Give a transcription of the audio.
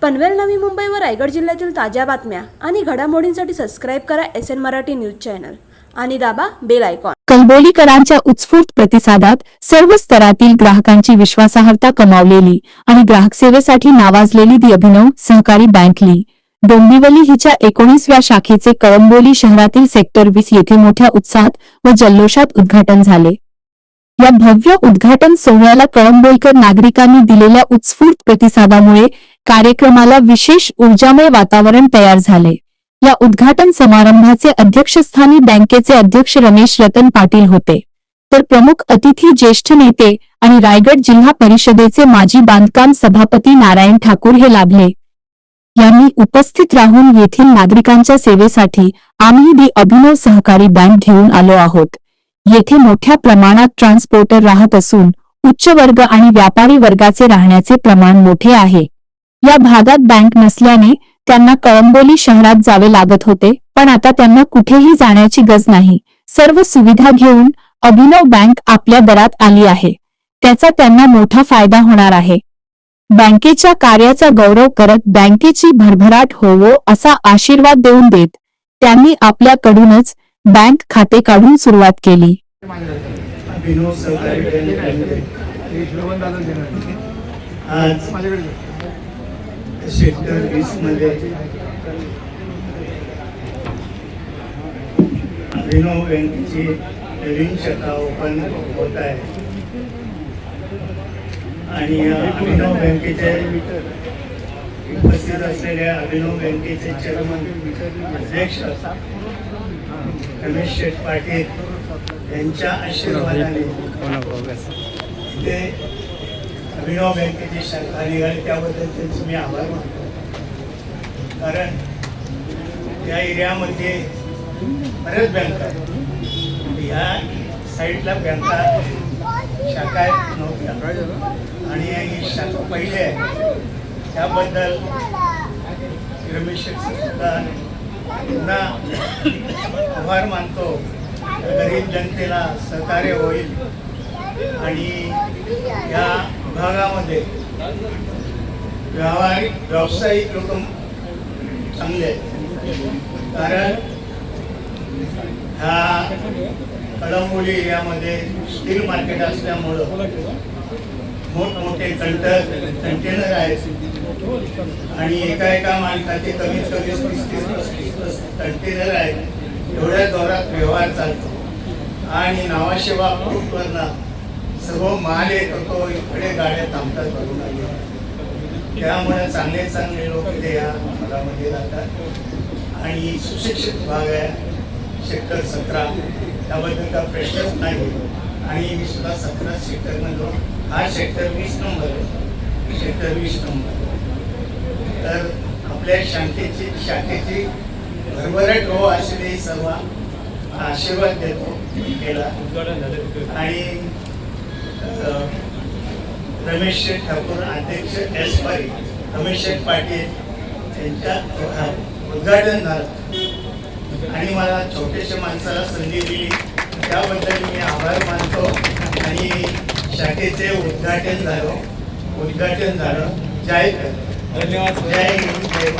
पनवेल नवी मुंबई व रायगड जिल्ह्यातील ताज्या बातम्या आणि घडामोडींसाठी सबस्क्राईब करा SN मराठी न्यूज चॅनल आणि दाबा बेल आयकॉन। कलबोलीकरांच्या उत्स्फूर्त प्रतिसादात सर्व स्तरातील ग्राहकांची विश्वासार्हता कमावलेली आणि ग्राहक सेवेसाठी नावाजलेली दी अभिनव सहकारी बँक ली डोंबिवली हिच्या 19व्या शाखेचे कळंबोली शहरातील सेक्टर 20 येथे मोठ्या उत्साहात व जल्लोषात उद्घाटन झाले। या भव्य उद्घाटन सोहळ्याला कळंबोलीकर नागरिकांनी दिलेल्या उत्स्फूर्त प्रतिसादामुळे कार्यक्रमाला विशेष ऊर्जामय वातावरण तयार झाले। या उद्घाटन समारंभाचे अध्यक्षस्थानी बँकेचे अध्यक्ष रमेश रतन पाटील होते, तर प्रमुख अतिथी ज्येष्ठ नेते आणि रायगड जिल्हा परिषदेचे माजी बांधकाम सभापती नारायण ठाकूर हे लाभले। यांनी उपस्थित राहून येथील नागरिकांच्या सेवेसाठी आम्ही दी अभिनव सहकारी बँक घेऊन आलो आहोत। येथे मोठ्या प्रमाणात ट्रान्सपोर्टर राहत असून उच्च वर्ग आणि व्यापारी वर्गाचे राहण्याचे प्रमाण मोठे आहे। या भागात बँक नसल्याने त्यांना कळंबोली शहरात जावे लागत होते, पण आता त्यांना कुठेही जाण्याची गरज नाही। सर्व सुविधा घेऊन अभिनव बँक आपल्या दरात आली आहे, त्याचा त्यांना मोठा फायदा होणार आहे। बँकेच्या कार्याचा गौरव करत बँकेची भरभराट होवो असा आशीर्वाद देऊन देत त्यांनी आपल्याकडूनच बँक खाते काढून सुरुवात केली। अभिनव सहकारी आज सेक्टर 20 मध्ये अभिनव बँकेची नवीन शाखा ओपन होत आहे आणि अभिनव बँकेचे उपस्थित असलेल्या अभिनव बँकेचे चेअरमन अध्यक्ष रमेश पाटील यांच्या आशीर्वादाने इथे अभिनव बँकेची शाखा निघाली, त्याबद्दल त्यांचे मी आभार मानतो। कारण त्या एरियामध्ये बऱ्याच बँका आहेत, या साईडला बँका शाखा नव्हत्या आणि ही शाखा पहिली आहे, त्याबद्दल रमेश सुद्धा पुन्हा आभार मानतो। गरीब जनतेला सहकार्य होईल आणि या विभागामध्ये व्यावसायिक लोक चांगले आहेत, कारण ह्या कळंबोली एरियामध्ये स्टील मार्केट असल्यामुळं मोठमोठे कंटेनर आहेत आणि एका मालकाचे कमीत कमी 30-35 कंटेनर आहेत। एवढ्या जोरात व्यवहार चालतो आणि नावाशिवा फ्रूटवरनं सर्व माल येत होतो, इकडे गाड्या थांबतात बघून आले, त्यामुळे चांगले लोक इथे या भागामध्ये राहतात आणि सुशिक्षित भाग आहे सेक्टर 17, त्याबद्दल काही प्रश्नच नाही। आणि मी सुद्धा 17 सेक्टरमधून हा सेक्टर 20 नंबर आहे, सेक्टर 20 नंबर। तर आपल्या शाखेची भरभराट हो असे सर्व आशीर्वाद देतो केला आणि रमेश ठाकूर अध्यक्ष रमेश पाटील यांच्या उद्घाटन झालं आणि मला छोट्याशा माणसाला संधी दिली, त्याबद्दल मी आभार मानतो आणि शाखेचे उद्घाटन झालं। जय धन्यवाद। जय हिंद।